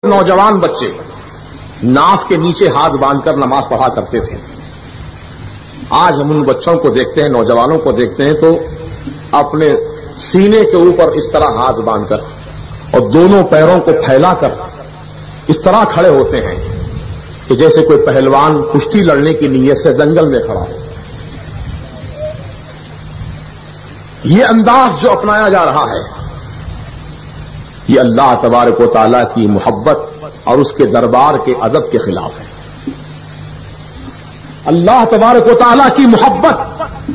نوجوان بچے ناف کے نیچے ہاتھ باندھ کر نماز پڑھا کرتے تھے. آج ہم ان بچوں کو دیکھتے ہیں، نوجوانوں کو دیکھتے ہیں تو اپنے سینے کے اوپر اس طرح ہاتھ باندھ کر اور دونوں پیروں کو پھیلا کر اس طرح کھڑے ہوتے ہیں کہ جیسے کوئی پہلوان کشتی لڑنے کی نیت سے دنگل میں کھڑا ہو. یہ انداز جو اپنایا جا رہا ہے یہ اللہ تبارک و تعالیٰ کی محبت اور اس کے دربار کے ادب کے خلاف ہے. اللہ تبارک و تعالیٰ کی محبت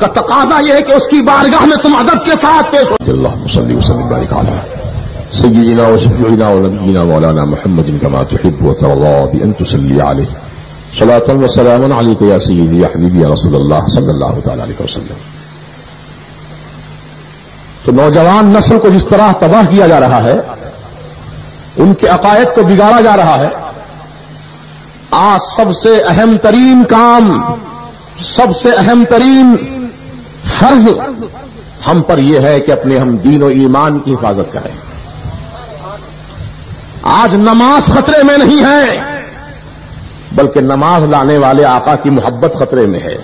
کا تقاضا یہ ہے کہ اس کی بارگاہ میں تم ادب کے ساتھ پیش ہو. اللہم صلی وسلم وبارک علی سیدنا و شفیعنا و نبینا مولانا محمد کما تحب و ترضى بان تصلی علیہ صلاۃ و سلام علیک یا سیدی یا حبیبی یا رسول اللہ صلی اللہ تعالی علیہ وسلم. تو نوجوان نسل کو جس طرح تباہ کیا جا رہا ہے، ان کے عقائد کو بگاڑا جا رہا ہے، آج سب سے اہم ترین کام، سب سے اہم ترین فرض ہم پر یہ ہے کہ اپنے ہم دین و ایمان کی حفاظت کریں. آج نماز خطرے میں نہیں ہے بلکہ نماز لانے والے آقا کی محبت خطرے میں ہے.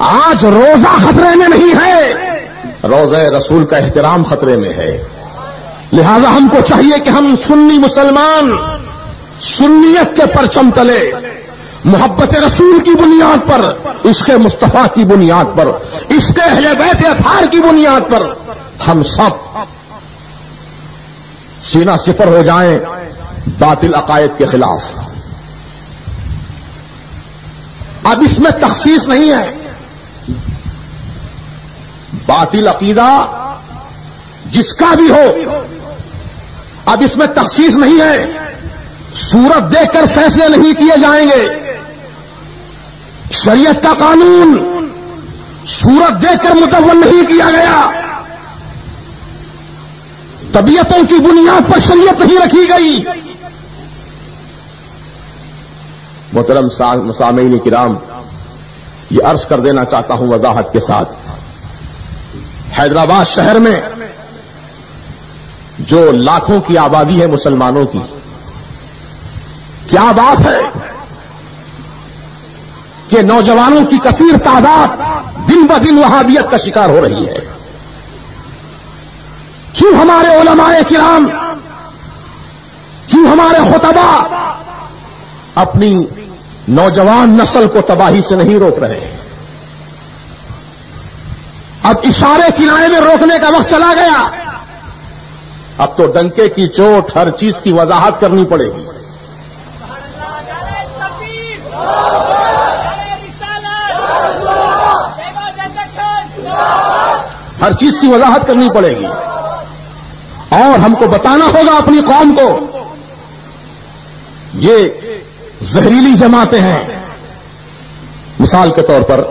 آج روزہ خطرے میں نہیں ہے، روزہ رسول کا احترام خطرے میں ہے. لہذا ہم کو چاہیے کہ ہم سنی مسلمان سنیت کے پرچم تلے محبت رسول کی بنیاد پر، عشق مصطفیٰ کی بنیاد پر، عشق اہل بیت اطہار کی بنیاد پر ہم سب سینہ سپر ہو جائیں باطل عقائد کے خلاف. اب اس میں تخصیص نہیں ہے. باطل عقیدہ جس کا بھی ہو اب اس میں تخصیص نہیں ہے. صورت دیکھ کر فیصلے نہیں کیے جائیں گے. شریعت کا قانون صورت دیکھ کر مدون نہیں کیا گیا. طبیعتوں کی بنیاد پر شریعت نہیں رکھی گئی. محترم سامعین کرام، یہ عرض کر دینا چاہتا ہوں وضاحت کے ساتھ، حیدرآباد شہر میں جو لاکھوں کی آبادی ہے مسلمانوں کی، کیا بات ہے کہ نوجوانوں کی کثیر تعداد دن بدن وہابیت کا شکار ہو رہی ہے. کیوں ہمارے علماء کرام، کیوں ہمارے خطبہ اپنی نوجوان نسل کو تباہی سے نہیں روک رہے ہیں؟ اب اشارے کنارے میں روکنے کا وقت چلا گیا. اب تو ڈنکے کی چوٹ ہر چیز کی وضاحت کرنی پڑے گی. ہر چیز کی وضاحت کرنی پڑے گی اور ہم کو بتانا ہوگا اپنی قوم کو یہ زہریلی جماعتیں ہیں. مثال کے طور پر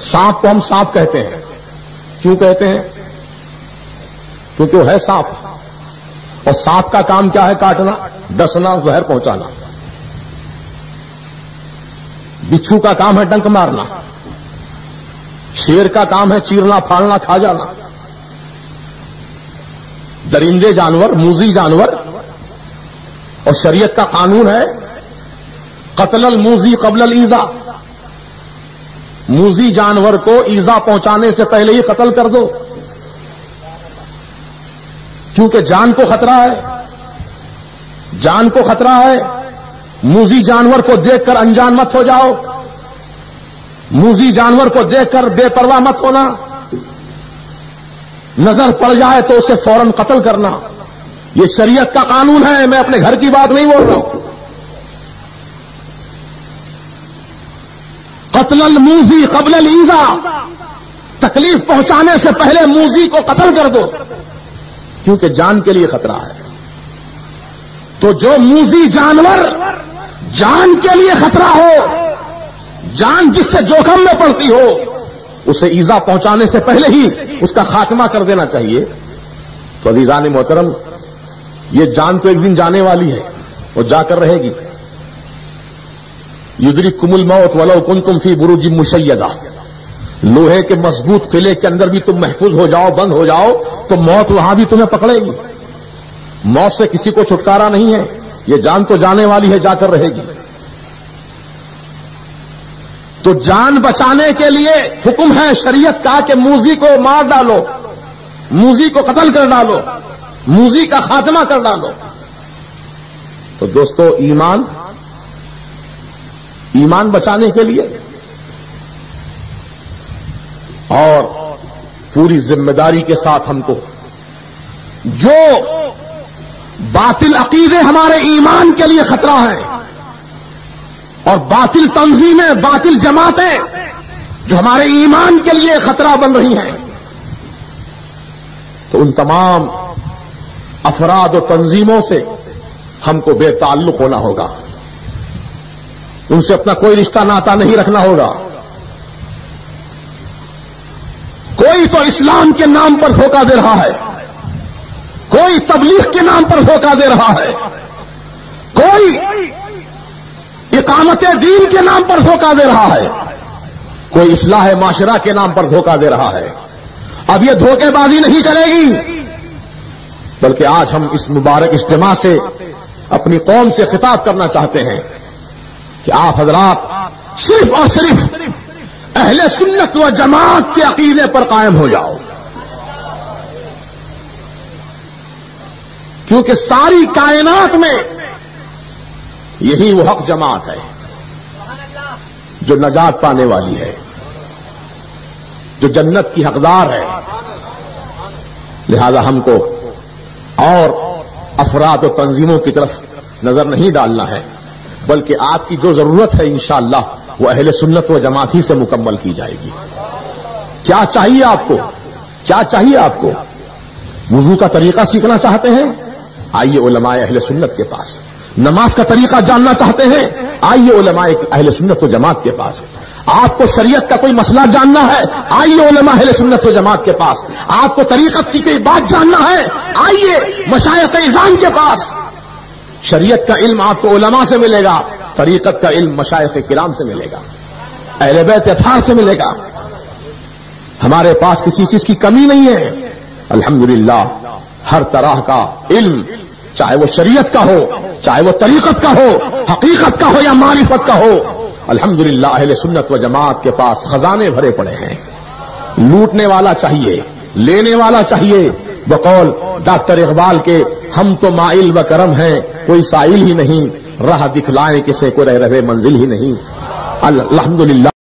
سانپ کو ہم سانپ کہتے ہیں. کیوں کہتے ہیں؟ کیونکہ وہ ہے سانپ، اور سانپ کا کام کیا ہے؟ کاٹنا، ڈسنا، زہر پہنچانا. بچھو کا کام ہے ڈنک مارنا. شیر کا کام ہے چیرنا، پھاڑنا، کھا جانا. درندے جانور، موذی جانور، اور شریعت کا قانون ہے قتل الموذی قبل الایذاء. موذی جانور کو ایذا پہنچانے سے پہلے ہی قتل کر دو، کیونکہ جان کو خطرہ ہے. جان کو خطرہ ہے. موذی جانور کو دیکھ کر انجان مت ہو جاؤ. موذی جانور کو دیکھ کر بے پرواہ مت ہونا. نظر پڑ جائے تو اسے فوراً قتل کرنا. یہ شریعت کا قانون ہے. میں اپنے گھر کی بات نہیں بول رہا ہوں. قتل الموذی قبل الایذاء، تکلیف پہنچانے سے پہلے موذی کو قتل کر دو، کیونکہ جان کے لیے خطرہ ہے. تو جو موذی جانور جان کے لیے خطرہ ہو، جان جس سے جوخم میں پڑتی ہو، اسے ایذا پہنچانے سے پہلے ہی اس کا خاتمہ کر دینا چاہیے. تو عزیزان محترم، یہ جان تو ایک دن جانے والی ہے، وہ جا کر رہے گی. یدرککم الموت ولو کنتم فی بروج مشیدہ. لوہے کے مضبوط قلعے کے اندر بھی تم محفوظ ہو جاؤ، بند ہو جاؤ، تو موت وہاں بھی تمہیں پکڑے گی. موت سے کسی کو چھٹکارا نہیں ہے، یہ جان تو جانے والی ہے، جا کر رہے گی۔ تو جان بچانے کے لیے حکم ہے شریعت کا کہ موذی کو مار ڈالو، موذی کو قتل کر ڈالو، موذی کا خاتمہ کر ڈالو۔ تو دوستو ایمان بچانے کے لیے اور پوری ذمہ داری کے ساتھ ہم کو جو باطل عقیدے ہمارے ایمان کے لیے خطرہ ہیں اور باطل تنظیمیں، باطل جماعتیں جو ہمارے ایمان کے لیے خطرہ بن رہی ہیں، تو ان تمام افراد و تنظیموں سے ہم کو بے تعلق ہونا ہوگا، ان سے اپنا کوئی رشتہ ناتا نہیں رکھنا ہوگا۔ کوئی تو اسلام کے نام پر دھوکہ دے رہا ہے، کوئی تبلیغ کے نام پر دھوکہ دے رہا ہے، کوئی اقامت دین کے نام پر دھوکہ دے رہا ہے، کوئی اصلاح معاشرہ کے نام پر دھوکہ دے رہا ہے۔ اب یہ دھوکے بازی نہیں چلے گی، بلکہ آج ہم اس مبارک اجتماع سے اپنی قوم سے خطاب کرنا چاہتے ہیں کہ آپ حضرات صرف اور صرف اہل سنت و جماعت کے عقیدے پر قائم ہو جاؤ، کیونکہ ساری کائنات میں یہی وہ حق جماعت ہے جو نجات پانے والی ہے، جو جنت کی حقدار ہے۔ لہذا ہم کو اور افراد و تنظیموں کی طرف نظر نہیں ڈالنا ہے، بلکہ آپ کی جو ضرورت ہے انشاءاللہ وہ اہل سنت و جماعت ہی سے مکمل کی جائے گی۔ کیا چاہیے آپ کو؟ کیا چاہیے آپ کو؟ وضو کا طریقہ سیکھنا چاہتے ہیں؟ آئیے علماء اہل سنت کے پاس۔ نماز کا طریقہ جاننا چاہتے ہیں؟ آئیے علماء اہل سنت و جماعت کے پاس۔ آپ کو شریعت کا کوئی مسئلہ جاننا ہے؟ آئیے علماء اہل سنت و جماعت کے پاس۔ آپ کو طریقت کی کوئی بات جاننا ہے؟ آئیے مشائخ اعظام کے پاس۔ شریعت کا علم آپ کو علماء سے ملے گا، طریقت کا علم مشائخ کرام سے ملے گا، اہل بیت اطہار سے ملے گا۔ ہمارے پاس کسی چیز کی کمی نہیں ہے، الحمدللہ ہر طرح کا علم، چاہے وہ شریعت کا ہو، چاہے وہ طریقت کا ہو، حقیقت کا ہو یا معرفت کا ہو، الحمدللہ اہل سنت و جماعت کے پاس خزانے بھرے پڑے ہیں۔ لوٹنے والا چاہیے، لینے والا چاہیے۔ بقول ڈاکٹر اقبال کے، ہم تو مائل و کرم ہیں، کوئی سائل ہی نہیں، راہ دکھلائیں کسے کو رہ رہے منزل ہی نہیں۔ الحمدللہ